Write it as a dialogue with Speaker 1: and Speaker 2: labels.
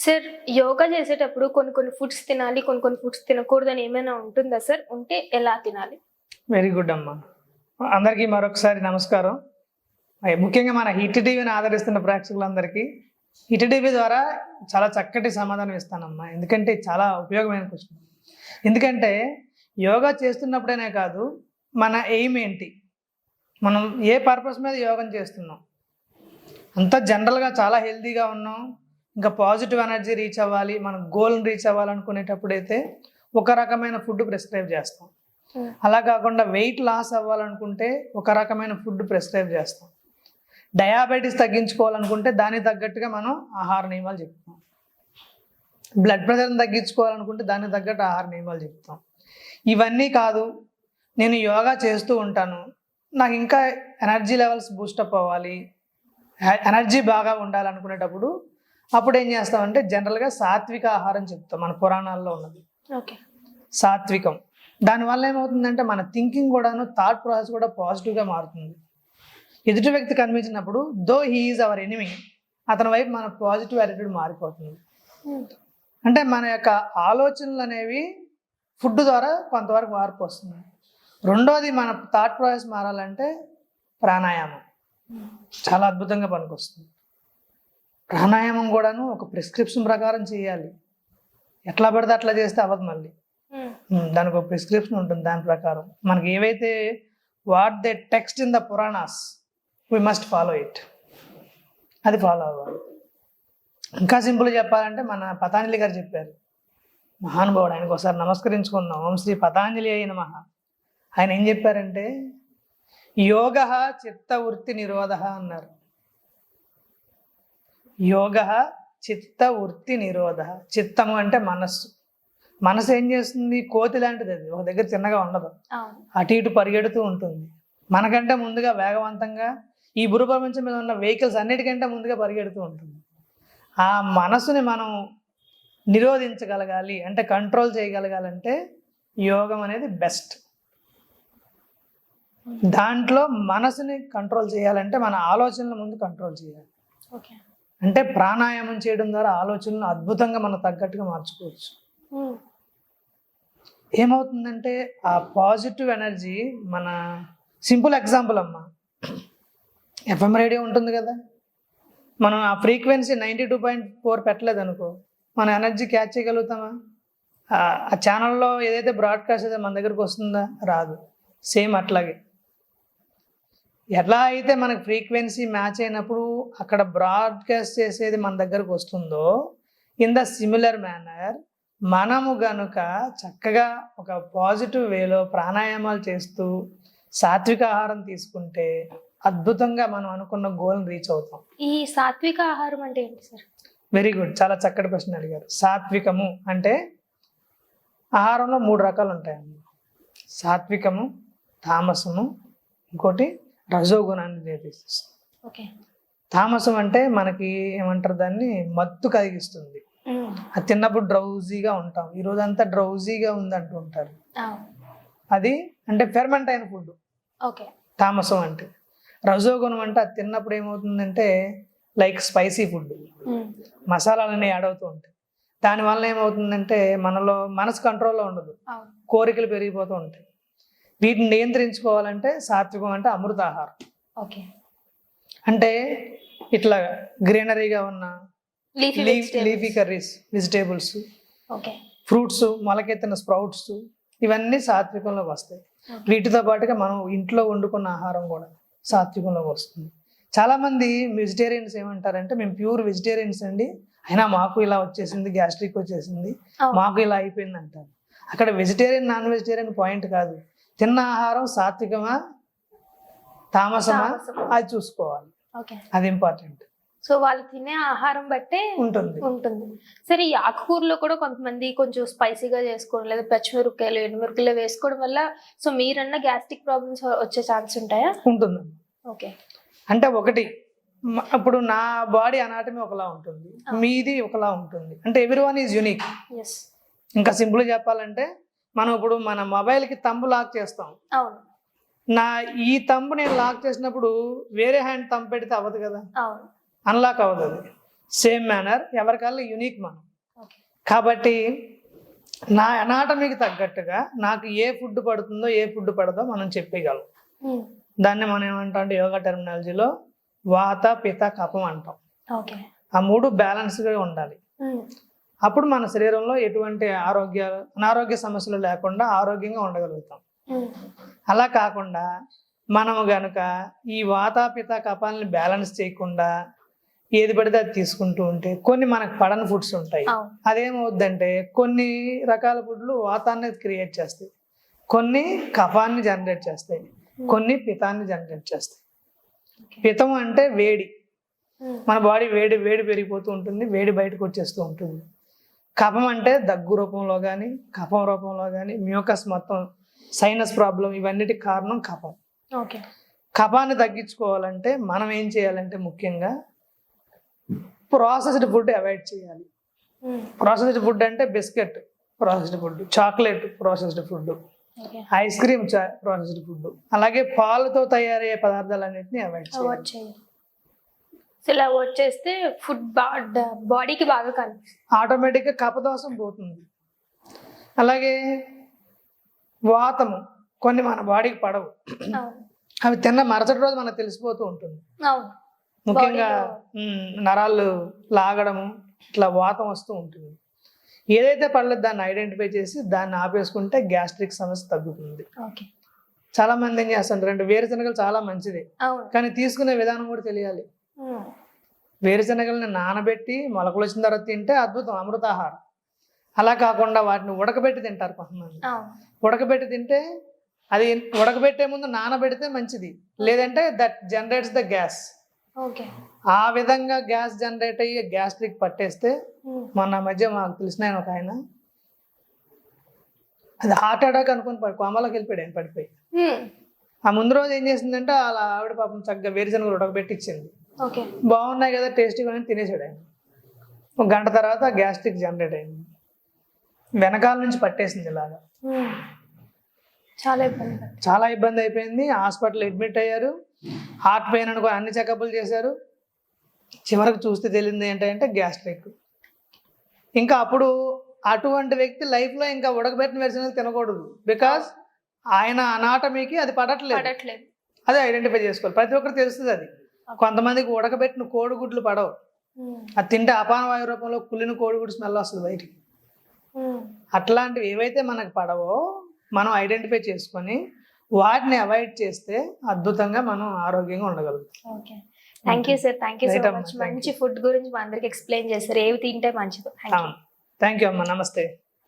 Speaker 1: Sir, yoga చేసేటప్పుడు కొన్ని కొన్ని ఫుడ్స్ తినాలి, కొన్ని కొన్ని ఫుడ్స్ తినకూడదని ఏమైనా ఉంటుందా సార్? ఉంటే ఎలా తినాలి?
Speaker 2: వెరీ గుడ్ అమ్మా. అందరికీ మరొకసారి నమస్కారం. ముఖ్యంగా మన హిట్ టీవీని ఆదరిస్తున్న ప్రేక్షకులందరికీ హిట్ టీవీ ద్వారా చాలా చక్కటి సమాధానం ఇస్తానమ్మా. ఎందుకంటే చాలా ఉపయోగమైన క్వశ్చన్. ఎందుకంటే యోగా చేస్తున్నప్పుడేనే కాదు, మన ఎయిమ్ ఏంటి, మనం ఏ పర్పస్ మీద యోగం చేస్తున్నాం, అంతా జనరల్గా చాలా హెల్తీగా ఉన్నాం, ఇంకా పాజిటివ్ ఎనర్జీ రీచ్ అవ్వాలి, మన గోల్ని రీచ్ అవ్వాలనుకునేటప్పుడైతే ఒక రకమైన ఫుడ్ ప్రిస్క్రైబ్ చేస్తాం. అలా కాకుండా వెయిట్ లాస్ అవ్వాలనుకుంటే ఒక రకమైన ఫుడ్ ప్రిస్క్రైబ్ చేస్తాం. డయాబెటీస్ తగ్గించుకోవాలనుకుంటే దానికి తగ్గట్టుగా మనం ఆహార నియమాలు చెప్తాం. బ్లడ్ ప్రెషర్ని తగ్గించుకోవాలనుకుంటే దానికి తగ్గట్టు ఆహార నియమాలు చెప్తాం. ఇవన్నీ కాదు, నేను యోగా చేస్తూ ఉంటాను, నాకు ఇంకా ఎనర్జీ లెవెల్స్ బూస్టప్ అవ్వాలి, ఎనర్జీ బాగా ఉండాలనుకునేటప్పుడు అప్పుడు ఏం చేస్తామంటే జనరల్గా సాత్విక ఆహారం చెప్తాం. మన పురాణాల్లో ఉన్నది సాత్వికం. దానివల్ల ఏమవుతుందంటే మన థింకింగ్ కూడాను, థాట్ ప్రాసెస్ కూడా పాజిటివ్గా మారుతుంది. ఎదుటి వ్యక్తి కనిపించినప్పుడు though he is our enemy, అతని వైపు మన పాజిటివ్ యాటిట్యూడ్ మారిపోతుంది. అంటే మన యొక్క ఆలోచనలు అనేవి ఫుడ్ ద్వారా కొంతవరకు మార్పు వస్తుంది. రెండోది, మన థాట్ ప్రాసెస్ మారాలంటే ప్రాణాయామం చాలా అద్భుతంగా పనికొస్తుంది. ప్రాణాయామం కూడాను ఒక ప్రిస్క్రిప్షన్ ప్రకారం చేయాలి. ఎట్లా పడితే అట్లా చేస్తే అవ్వదు. మళ్ళీ దానికి ఒక ప్రిస్క్రిప్షన్ ఉంటుంది. దాని ప్రకారం మనకి ఏవైతే what they text in the Puranas we must follow it, అది ఫాలో అవ్వాలి. ఇంకా సింపుల్ చెప్పాలంటే మన పతాంజలి గారు చెప్పారు, మహానుభావుడు, ఆయనకు ఒకసారి నమస్కరించుకుందాం. ఓం శ్రీ పతాంజలి అయిన మహా. ఆయన ఏం చెప్పారంటే యోగ చిత్తవృత్తి నిరోధ అన్నారు. యోగ చిత్తవృత్తి నిరోధ. చిత్తము అంటే మనస్సు. మనసు ఏం చేస్తుంది? కోతి లాంటిది, అది ఒక దగ్గర చిన్నగా ఉండదు, అటు ఇటు పరిగెడుతూ ఉంటుంది. మనకంటే ముందుగా వేగవంతంగా ఈ భూ ప్రపంచం మీద ఉన్న వెహికల్స్ అన్నిటికంటే ముందుగా పరిగెడుతూ ఉంటుంది. ఆ మనసుని మనం నిరోధించగలగాలి అంటే, కంట్రోల్ చేయగలగాలంటే యోగం అనేది బెస్ట్. దాంట్లో మనసుని కంట్రోల్ చేయాలంటే మన ఆలోచనల ముందు కంట్రోల్ చేయాలి. అంటే ప్రాణాయామం చేయడం ద్వారా ఆలోచనలు అద్భుతంగా మనం తగ్గట్టుగా మార్చుకోవచ్చు. ఏమవుతుందంటే ఆ పాజిటివ్ ఎనర్జీ, మన సింపుల్ ఎగ్జాంపుల్ అమ్మా, ఎఫ్ఎం రేడియో ఉంటుంది కదా, మనం ఆ ఫ్రీక్వెన్సీ 92.4 పెట్టలేదు అనుకో, మన ఎనర్జీ క్యాచ్ చేయగలుగుతామా? ఆ ఛానల్లో ఏదైతే బ్రాడ్కాస్ట్ అయితే మన దగ్గరకు వస్తుందా? రాదు. సేమ్ అట్లాగే ఎలా అయితే మనకు ఫ్రీక్వెన్సీ మ్యాచ్ అయినప్పుడు అక్కడ బ్రాడ్కాస్ట్ చేసేది మన దగ్గరకు వస్తుందో, ఇన్ ద సిమిలర్ మేనర్ మనము గనుక చక్కగా ఒక పాజిటివ్ వేలో ప్రాణాయామాలు చేస్తూ సాత్విక ఆహారం తీసుకుంటే అద్భుతంగా మనం అనుకున్న గోల్ని రీచ్ అవుతాం. ఈ
Speaker 1: సాత్విక ఆహారం అంటే ఏంటి సార్?
Speaker 2: వెరీ గుడ్, చాలా చక్కటి ప్రశ్న అడిగారు. సాత్వికము అంటే ఆహారంలో 3 రకాలు ఉంటాయండి. సాత్వికము, తామసము, ఇంకోటి రజోగుణాన్ని నిర్దేశిస్తుంది. తామసం అంటే మనకి ఏమంటారు, దాన్ని మత్తు కలిగిస్తుంది. అది తిన్నప్పుడు డ్రౌజీగా ఉంటాం, ఈ రోజంతా డ్రౌజీగా ఉంది అంటూ ఉంటారు. అది అంటే ఫెర్మెంట్ అయిన ఫుడ్ తామసం అంటే. రజోగుణం అంటే అది తిన్నప్పుడు ఏమవుతుందంటే లైక్ స్పైసీ ఫుడ్, మసాలాలన్నీ యాడ్ అవుతూ ఉంటాయి. దానివల్ల ఏమవుతుందంటే మనలో మనసు కంట్రోల్లో ఉండదు, కోరికలు పెరిగిపోతూ ఉంటాయి. వీటిని నియంత్రించుకోవాలంటే సాత్వికం అంటే అమృతాహారం. అంటే ఇట్లా గ్రీనరీగా ఉన్న లీఫీ కర్రీస్, వెజిటేబుల్స్, ఫ్రూట్స్, మొలకెత్తిన స్ప్రౌట్స్, ఇవన్నీ సాత్వికంలోకి వస్తాయి. వీటితో పాటుగా మనం ఇంట్లో వండుకున్న ఆహారం కూడా సాత్వికంలోకి వస్తుంది. చాలా మంది వెజిటేరియన్స్ ఏమంటారంటే మేము ప్యూర్ వెజిటేరియన్స్ అండి, అయినా మాకు ఇలా వచ్చేసింది, గ్యాస్ట్రిక్ వచ్చేసింది, మాకు ఇలా అయిపోయింది అంటారు. అక్కడ వెజిటేరియన్ నాన్ వెజిటేరియన్ పాయింట్ కాదు, తిన్న ఆహారం సాత్వికమా తామసమా అది చూసుకోవాలి, అది ఇంపార్టెంట్.
Speaker 1: సో వాళ్ళు తినే ఆహారం బట్టే ఉంటుంది. సరే, ఈ ఆకుకూరలో కూడా కొంతమంది కొంచెం స్పైసీగా చేసుకోవడం, లేదా పచ్చిమిరపకాయలు, ఎండుమిరపకాయలు వేసుకోవడం వల్ల సో మీరన్న గ్యాస్ట్రిక్ ప్రాబ్లమ్స్ వచ్చే ఛాన్స్ ఉంటాయా?
Speaker 2: ఉంటుందండి. అంటే ఒకటి, ఇప్పుడు నా బాడీ అనాటమీ ఒకలా ఉంటుంది, మీది ఒకలా ఉంటుంది. అంటే ఎవ్రీవన్ ఈజ్ యూనిక్. ఇంకా సింపుల్ చెప్పాలంటే మనం ఇప్పుడు మన మొబైల్కి తంబు లాక్ చేస్తాం, నా ఈ తంబు నేను లాక్ చేసినప్పుడు వేరే హ్యాండ్ తంబు పెడితే అవ్వదు కదా, అన్లాక్ అవ్వదు. అది సేమ్ మేనర్, ఎవరికల్లా యూనిక్ మనం.
Speaker 1: ఓకే.
Speaker 2: కాబట్టి నా అనాటమీకి తగ్గట్టుగా నాకు ఏ ఫుడ్ పడుతుందో ఏ ఫుడ్ పడదో మనం చెప్పగలం. దాన్ని మనం ఏమంటాం అంటే యోగా టెర్మినాలజీలో వాత పిత కఫం అంటాం.
Speaker 1: ఓకే.
Speaker 2: ఆ మూడు బ్యాలెన్స్గా ఉండాలి. అప్పుడు మన శరీరంలో ఎటువంటి అనారోగ్య సమస్యలు లేకుండా ఆరోగ్యంగా ఉండగలుగుతాం. అలా కాకుండా మనము గనుక ఈ వాత పిత కఫాలని బ్యాలెన్స్ చేయకుండా ఏది పడితే అది తీసుకుంటూ ఉంటే కొన్ని మనకు పడని ఫుడ్స్ ఉంటాయి. అదేమవుద్దంటే కొన్ని రకాల ఫుడ్లు వాతాన్ని క్రియేట్ చేస్తాయి, కొన్ని కఫాన్ని జనరేట్ చేస్తాయి, కొన్ని పితాన్ని జనరేట్ చేస్తాయి. పితం అంటే వేడి, మన బాడీ వేడి పెరిగిపోతూ ఉంటుంది, వేడి బయటకు వచ్చేస్తూ ఉంటుంది. కఫం అంటే దగ్గు రూపంలో కానీ కఫం రూపంలో కానీ మ్యూకస్ మొత్తం సైనస్ ప్రాబ్లం ఇవన్నిటికి కారణం కఫం.
Speaker 1: ఓకే.
Speaker 2: కఫాన్ని తగ్గించుకోవాలంటే మనం ఏం చేయాలంటే ముఖ్యంగా ప్రాసెస్డ్ ఫుడ్ అవాయిడ్ చేయాలి. ప్రాసెస్డ్ ఫుడ్ అంటే biscuit processed food, chocolate processed food, ice cream processed food, అలాగే పాలతో తయారయ్యే పదార్థాలన్నింటినీ అవాయిడ్ చేయాలి.
Speaker 1: ఇలా వచ్చేస్తే ఫుడ్ బాడీకి బాగా కనిపిస్తుంది,
Speaker 2: ఆటోమేటిక్గా కఫదోషం పోతుంది. అలాగే వాతము కొన్ని మన బాడీకి పడవు, అవి తిన్న మరుసటి రోజు మనకు తెలిసిపోతూ ఉంటుంది. ముఖ్యంగా నరాలు లాగడము ఇట్లా వాతం వస్తూ ఉంటుంది. ఏదైతే పడలేదు దాన్ని ఐడెంటిఫై చేసి దాన్ని ఆపేసుకుంటే గ్యాస్ట్రిక్ సమస్య తగ్గుతుంది. చాలా మంది ఏం చేస్తుంటారు అంటే వేరుశనగలు చాలా మంచిది, కానీ తీసుకునే విధానం కూడా తెలియాలి. వేరుశనగల్ని నానబెట్టి మొలకలు వచ్చిన తర్వాత తింటే అద్భుతం, అమృతాహారం. అలా కాకుండా వాటిని ఉడకబెట్టి తింటారు కొంతమంది. ఉడకబెట్టి తింటే అది ఉడకబెట్టే ముందు నానబెడితే మంచిది, లేదంటే దట్ జనరేట్స్ ద గ్యాస్. ఆ విధంగా గ్యాస్ జనరేట్ అయ్యి గ్యాస్ట్రిక్ పట్టేస్తే మొన్న మధ్య మాకు తెలిసిన ఒక ఆయన అది హార్ట్ అటాక్ అనుకుని కోమాలోకి వెళ్ళిపోయాడు. ఆయన పడిపోయి ఆ ముందు రోజు ఏం చేసిందంటే అలా ఆవిడ పాపం చక్కగా వేరుశనగలు ఉడకబెట్టి ఇచ్చింది. బాగున్నాయి కదా టేస్టీగా తినేసాడు ఆయన. ఒక గంట తర్వాత గ్యాస్ట్రిక్ జనరేట్ అయింది, వెనకాల నుంచి పట్టేసింది. ఇలాగా చాలా ఇబ్బంది అయిపోయింది. హాస్పిటల్ అడ్మిట్ అయ్యారు, హార్ట్ పెయిన్ అనుకో అన్ని చెకప్లు చేశారు. చివరికి చూస్తే తెలిసింది ఏంటంటే గ్యాస్ట్రిక్. ఇంకా అప్పుడు అటువంటి వ్యక్తి లైఫ్లో ఇంకా ఉడకబెట్టిన వేరుశనగలు తినకూడదు, బికాస్ ఆయన అనాటమీకి అది పడట్లేదు. అదే ఐడెంటిఫై చేసుకోవాలి. ప్రతి ఒక్కరు తెలుస్తుంది అది. కొంతమందికి ఉడకబెట్టిన కోడిగుడ్లు పడవు, అది తింటే అపాన వాయు రూపంలో కుళ్ళిన కోడిగుడ్డు స్మెల్ వస్తుంది బయటికి. అట్లాంటివి ఏవైతే మనకు పడవో మనం ఐడెంటిఫై చేసుకొని వాటిని అవాయిడ్ చేస్తే అద్భుతంగా మనం ఆరోగ్యంగా ఉండగలుగుతాం.
Speaker 1: Thank you sir, thank you so much. మంచి ఫుడ్ గురించి మా అందరికి ఎక్స్ప్లెయిన్ చేస్తారు, ఏవి తింటే మంచిదో.
Speaker 2: థ్యాంక్ యూ అమ్మా, నమస్తే.